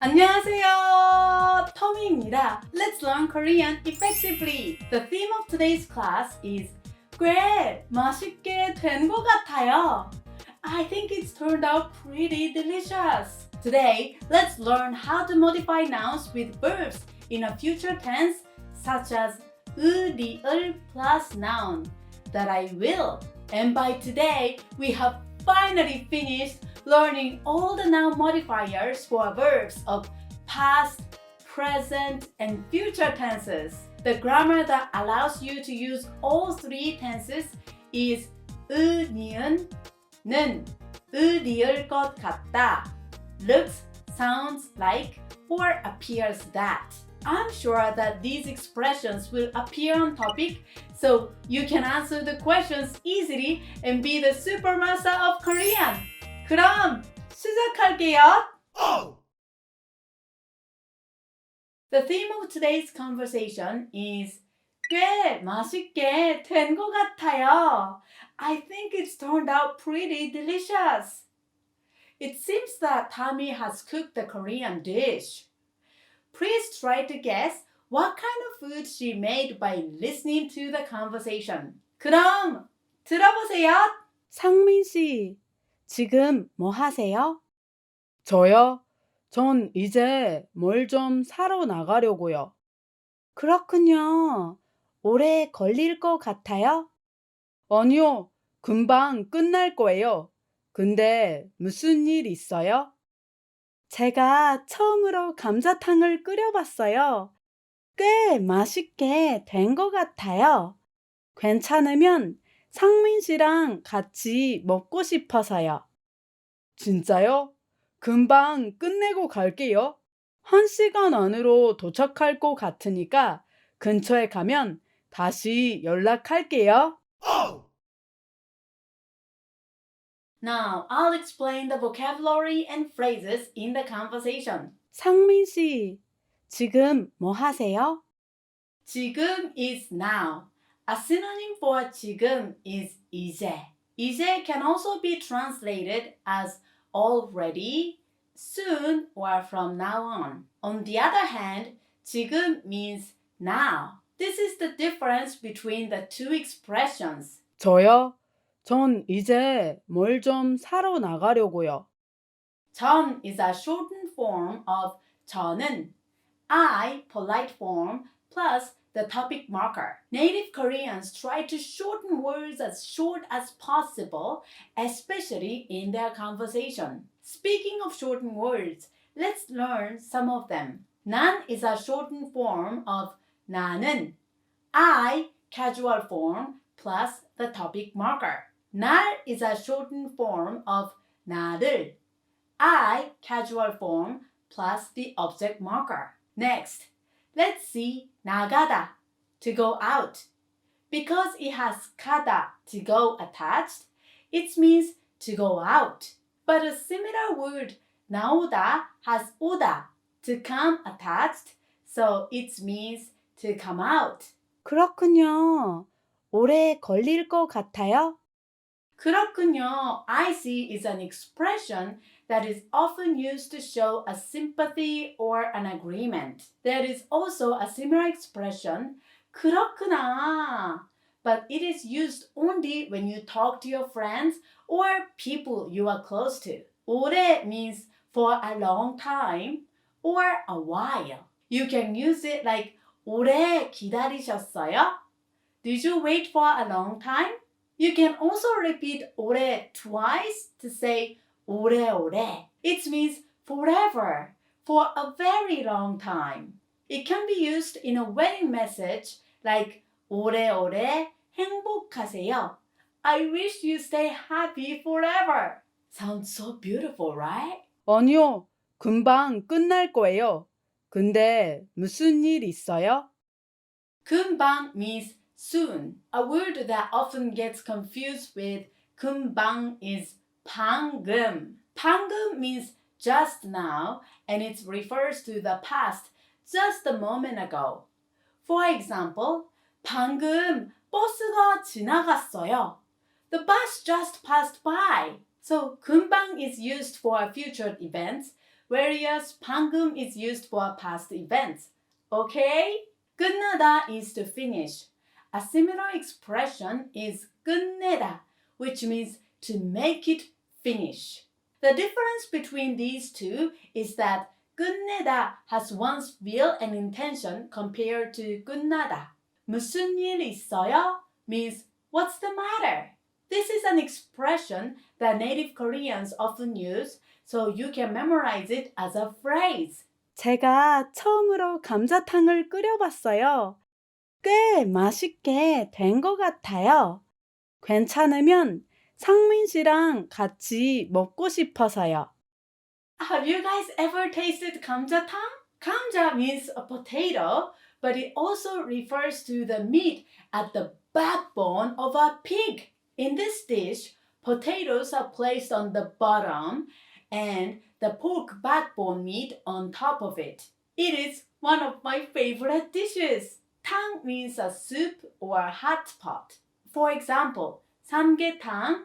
안녕하세요. 터미입니다. Let's learn Korean effectively. The theme of today's class is 꽤 맛있게 된 것 같아요. I think it's turned out pretty delicious. Today, let's learn how to modify nouns with verbs in a future tense such as 을 plus noun that I will. And by today, we have finally finished learning all the noun modifiers for verbs of past, present, and future tenses. The grammar that allows you to use all three tenses is 니은, 는, 을이을 것 같다, looks, sounds like, or appears that. I'm sure that these expressions will appear on topic, so you can answer the questions easily and be the supermaster of Korean. 그럼 시작할게요. The theme of today's conversation is 꽤 맛있게 된 것 같아요. I think it's turned out pretty delicious. It seems that Tommy has cooked the Korean dish. Please try to guess what kind of food she made by listening to the conversation. 그럼 들어보세요. 상민 씨, 지금 뭐 하세요? 저요? 전 이제 뭘 좀 사러 나가려고요. 그렇군요. 오래 걸릴 것 같아요? 아니요, 금방 끝날 거예요. 근데 무슨 일 있어요? 제가 처음으로 감자탕을 끓여봤어요. 꽤 맛있게 된 것 같아요. 괜찮으면 상민 씨랑 같이 먹고 싶어서요. 진짜요? 금방 끝내고 갈게요. 1시간 안으로 도착할 것 같으니까 근처에 가면 다시 연락할게요. Now, I'll explain the vocabulary and phrases in the conversation. 상민 씨, 지금 뭐 하세요? 지금 is now. A synonym for 지금 is 이제. 이제 can also be translated as already, soon, or from now on. On the other hand, 지금 means now. This is the difference between the two expressions. 저요? 전 이제 뭘 좀 사러 나가려고요. 전 is a shortened form of 저는, I, polite form, plus the topic marker. Native Koreans try to shorten words as short as possible, especially in their conversation. Speaking of shortened words, let's learn some of them. 난 is a shortened form of 나는, I, casual form, plus the topic marker. 날 is a shortened form of 나를, I, casual form, plus the object marker. Next, let's see 나가다, to go out. Because it has 가다, to go attached, it means to go out. But a similar word 나오다 has 오다, to come attached, so it means to come out. 그렇군요. 오래 걸릴 것 같아요? 그렇군요. I see is an expression that is often used to show a sympathy or an agreement. There is also a similar expression, 그렇구나, but it is used only when you talk to your friends or people you are close to. 오래 means for a long time or a while. You can use it like 오래 기다리셨어요? Did you wait for a long time? You can also repeat 오래 twice to say 오래오래. It means forever, for a very long time. It can be used in a wedding message like 오래오래 행복하세요. I wish you stay happy forever. Sounds so beautiful, right? 아니요, 금방 끝날 거예요. 근데 무슨 일 있어요? 금방 means soon. A word that often gets confused with 금방 is 방금. 방금 means just now, and it refers to the past, just a moment ago. For example, 방금 버스가 지나갔어요. The bus just passed by. So 금방 is used for future events, whereas 방금 is used for past events. Okay? 끝나다 is to finish. A similar expression is 끝내다, which means to make it finish. The difference between these two is that 끝내다 has one's will and intention compared to 끝나다. 무슨 일 있어요? Means what's the matter? This is an expression that native Koreans often use, so you can memorize it as a phrase. 제가 처음으로 감자탕을 끓여봤어요. 꽤 맛있게 된 것 같아요. 괜찮으면 상민 씨랑 같이 먹고 싶어서요. Have you guys ever tasted 감자탕? 감자 means a potato, but it also refers to the meat at the backbone of a pig. In this dish, potatoes are placed on the bottom and the pork backbone meat on top of it. It is one of my favorite dishes. 탕 means a soup or hot pot. For example, 삼계탕,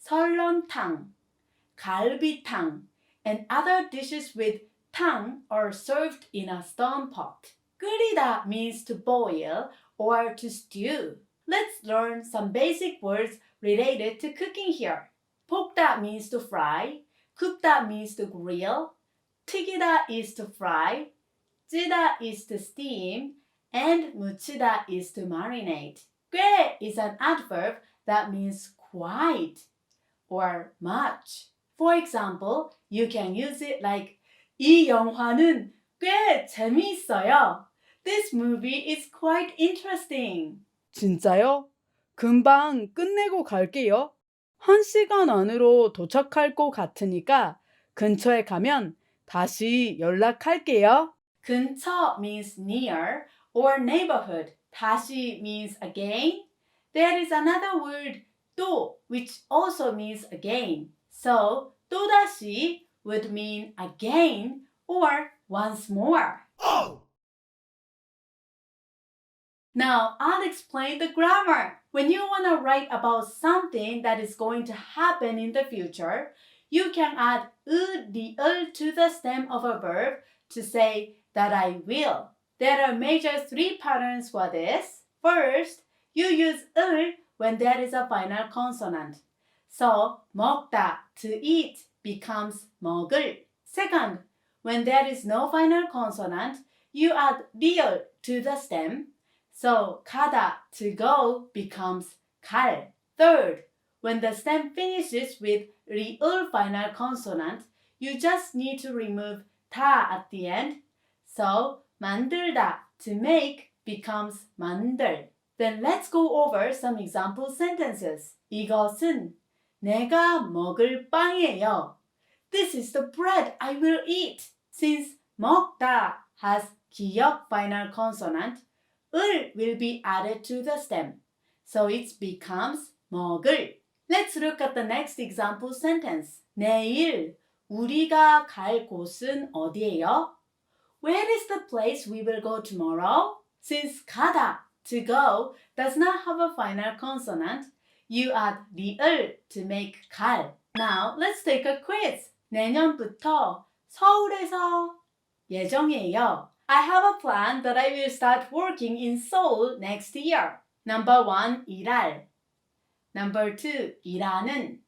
설렁탕, 갈비탕, and other dishes with 탕 are served in a stone pot. 끓이다 means to boil or to stew. Let's learn some basic words related to cooking here. 볶다 means to fry, 굽다 means to grill, 튀기다 is to fry, 찌다 is to steam, and 무치다 is to marinate. 꽤 is an adverb that means quite or much. For example, you can use it like 이 영화는 꽤 재미있어요. This movie is quite interesting. 진짜요? 금방 끝내고 갈게요. 1시간 안으로 도착할 것 같으니까 근처에 가면 다시 연락할게요. 근처 means near or neighborhood. 다시 means again. There is another word 또 which also means again. So 또다시 would mean again or once more. Oh! Now I'll explain the grammar. When you want to write about something that is going to happen in the future, you can add 리을 to the stem of a verb to say that I will. There are major 3 patterns for this. First, you use 을 when there is a final consonant. So 먹다, to eat, becomes 먹을. Second, when there is no final consonant, you add 리을 to the stem. So 가다, to go, becomes 갈. Third, when the stem finishes with 리을 final consonant, you just need to remove 다 at the end. So 만들다, to make, becomes 만들. Then let's go over some example sentences. 이것은 내가 먹을 빵이에요. This is the bread I will eat. Since 먹다 has 기역 final consonant, 을 will be added to the stem. So it becomes 먹을. Let's look at the next example sentence. 내일 우리가 갈 곳은 어디예요? Where is the place we will go tomorrow? Since 가다, to go, does not have a final consonant, you add 리을 to make 갈. Now let's take a quiz. 내년부터 서울에서 예정이에요. I have a plan that I will start working in Seoul next year. Number 1, 일할. Number 2, 일하는.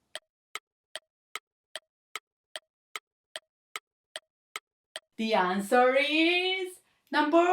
The answer is number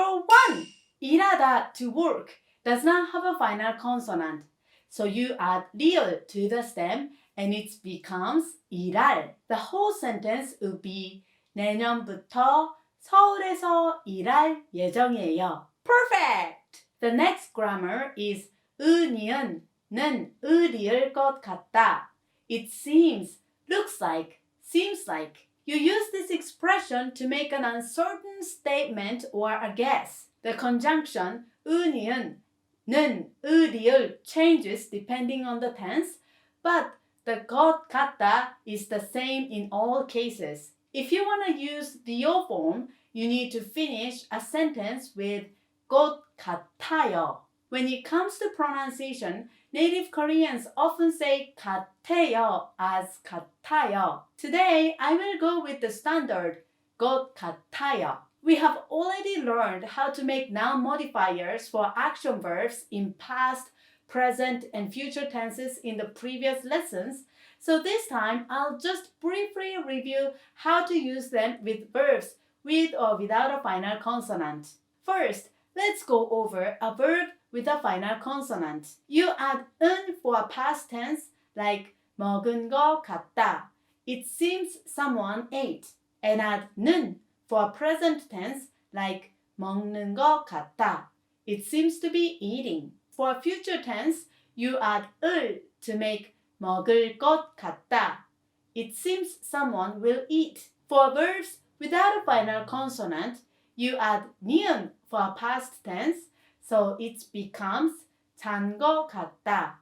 1. 일하다, to work, does not have a final consonant. So you add 리을 to the stem and it becomes 일할. The whole sentence would be 내년부터 서울에서 일할 예정이에요. Perfect! The next grammar is 은이은 는 을이을 것 같다. It seems, looks like, seems like. You use this expression to make an uncertain statement or a guess. The conjunction 은이은 는 을이을 changes depending on the tense, but the 것 같다 is the same in all cases. If you want to use the 요 form, you need to finish a sentence with 것 같아요. When it comes to pronunciation, native Koreans often say 같아요 as 같아요. Today, I will go with the standard 것 같아요. We have already learned how to make noun modifiers for action verbs in past, present, and future tenses in the previous lessons. So this time, I'll just briefly review how to use them with verbs with or without a final consonant. First, let's go over a verb with a final consonant. You add 은 for a past tense like 먹은 것 같다. It seems someone ate. And add 는 for a present tense like 먹는 것 같다. It seems to be eating. For a future tense, you add 을 to make 먹을 것 같다. It seems someone will eat. For verbs without a final consonant, you add 니은 for a past tense, so it becomes 잔 것 같다.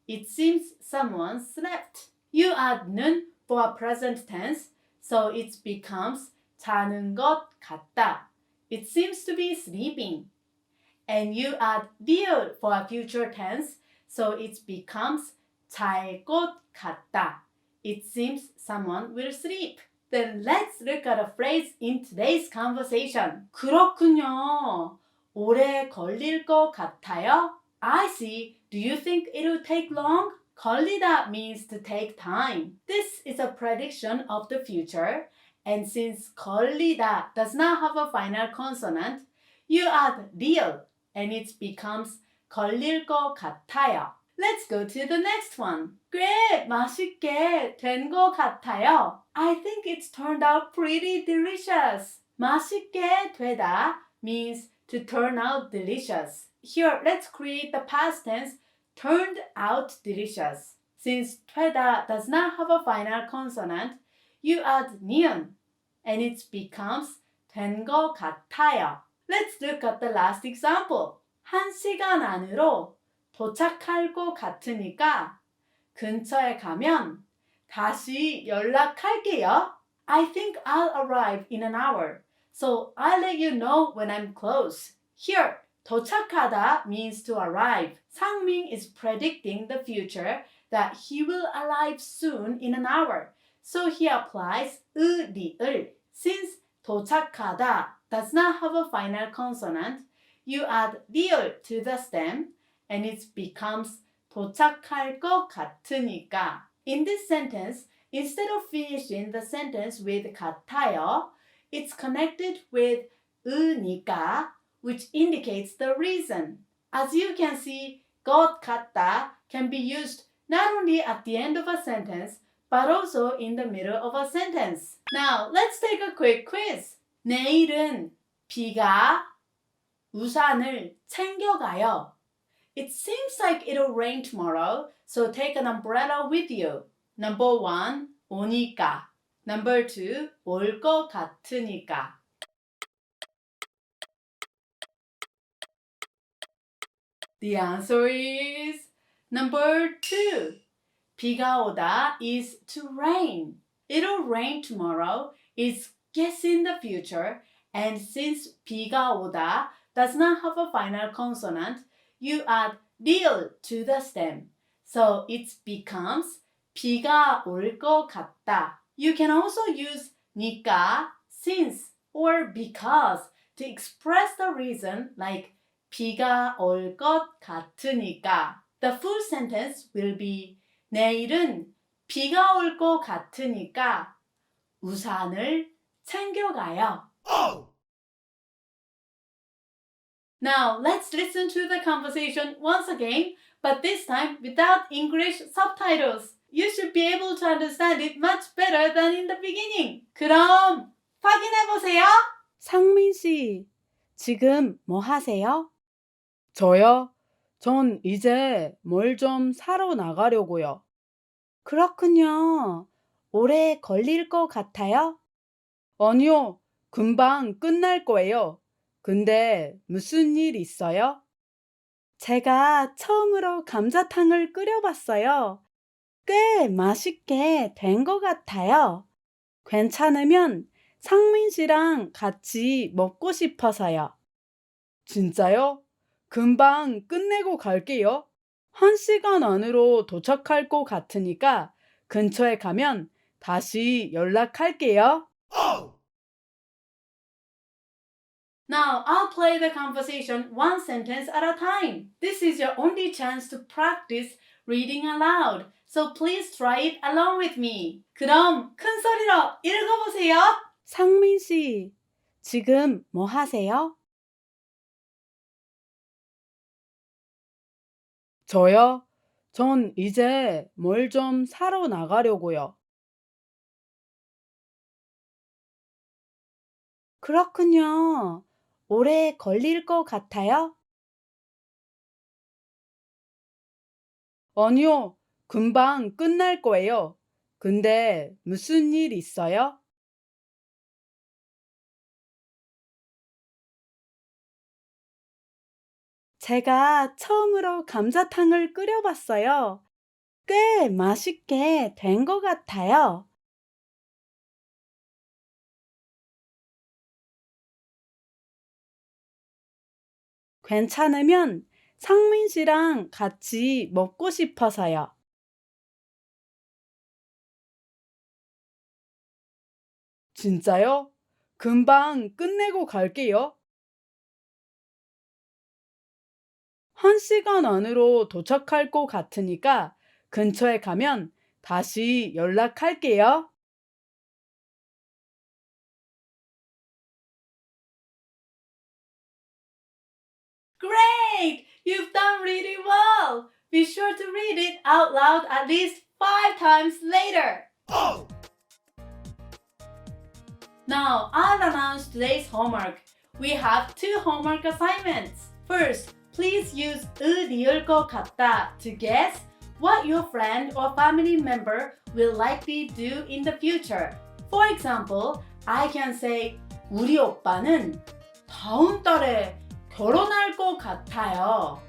It seems someone slept. You add 는 for a present tense, so it becomes 자는 것 같다. It seems to be sleeping. And you add 리을 for a future tense, so it becomes 잘 것 같다. It seems someone will sleep. Then let's look at a phrase in today's conversation. 그렇군요. 오래 걸릴 것 같아요? I see. Do you think it'll take long? 걸리다 means to take time. This is a prediction of the future. And since 걸리다 does not have a final consonant, you add 리을 and it becomes 걸릴 것 같아요. Let's go to the next one. 꽤 맛있게 된 것 같아요. I think it's turned out pretty delicious. 맛있게 되다 means to turn out delicious. Here, let's create the past tense turned out delicious. Since 되다 does not have a final consonant, you add 니은 and it becomes 된 것 같아요. Let's look at the last example. 1시간 안으로 도착할 것 같으니까 근처에 가면 다시 연락할게요. I think I'll arrive in an hour, so I'll let you know when I'm close. Here, 도착하다 means to arrive. 상민 is predicting the future that he will arrive soon in an hour, so he applies 으, 리을. Since 도착하다 does not have a final consonant, you add 리을 to the stem and it becomes 도착할 것 같으니까. In this sentence, instead of finishing the sentence with 같아요, it's connected with 으니까, which indicates the reason. As you can see, 것 같다 can be used not only at the end of a sentence, but also in the middle of a sentence. Now, let's take a quick quiz. 내일은 비가 우산을 챙겨가요. It seems like it'll rain tomorrow, so take an umbrella with you. Number 1, 오니까. Number 2, 올 것 같으니까. The answer is number 2. 비가 오다 is to rain. It'll rain tomorrow is guessing the future, and since 비가 오다 does not have a final consonant, you add 리을 to the stem. So it becomes 비가 올 것 같다. You can also use 니까, since, or because to express the reason like 비가 올 것 같으니까. The full sentence will be 내일은 비가 올 것 같으니까 우산을 챙겨가요. Now, let's listen to the conversation once again, but this time without English subtitles. You should be able to understand it much better than in the beginning. 그럼 확인해보세요. 상민 씨, 지금 뭐 하세요? 저요? 전 이제 뭘 좀 사러 나가려고요. 그렇군요. 오래 걸릴 것 같아요? 아니요, 금방 끝날 거예요. 근데 무슨 일 있어요? 제가 처음으로 감자탕을 끓여봤어요. 꽤 맛있게 된 것 같아요. 괜찮으면 상민 씨랑 같이 먹고 싶어서요. 진짜요? 금방 끝내고 갈게요. 1시간 안으로 도착할 것 같으니까 근처에 가면 다시 연락할게요. Now, I'll play the conversation one sentence at a time. This is your only chance to practice reading aloud. So please try it along with me. 그럼 큰 소리로 읽어보세요. 상민 씨, 지금 뭐 하세요? 저요? 전 이제 뭘 좀 사러 나가려고요. 그렇군요. 오래 걸릴 것 같아요? 아니요, 금방 끝날 거예요. 근데 무슨 일 있어요? 제가 처음으로 감자탕을 끓여봤어요. 꽤 맛있게 된 것 같아요. 괜찮으면 상민 씨랑 같이 먹고 싶어서요. 진짜요? 금방 끝내고 갈게요. 1시간 안으로 도착할 것 같으니까 근처에 가면 다시 연락할게요. Great! You've done really well! Be sure to read it out loud at least 5 times later. Now, I'll announce today's homework. We have 2 homework assignments. First, please use 리을 것 같다 to guess what your friend or family member will likely do in the future. For example, I can say 우리 오빠는 다음 달에 결혼할 것 같아요.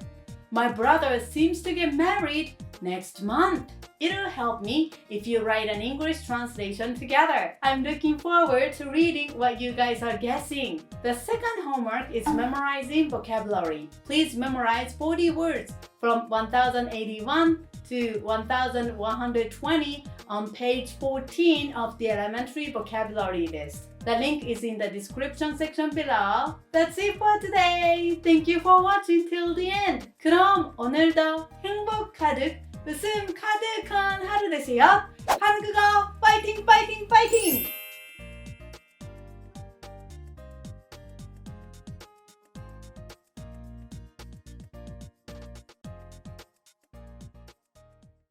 My brother seems to get married next month. It'll help me if you write an English translation together. I'm looking forward to reading what you guys are guessing. The second homework is memorizing vocabulary. Please memorize 40 words from 1081 to 1120 on page 14 of the elementary vocabulary list. The link is in the description section below. That's it for today. Thank you for watching till the end. 그럼 오늘도 행복 가득, 웃음 가득한 하루 되세요. 한국어 파이팅 파이팅 파이팅!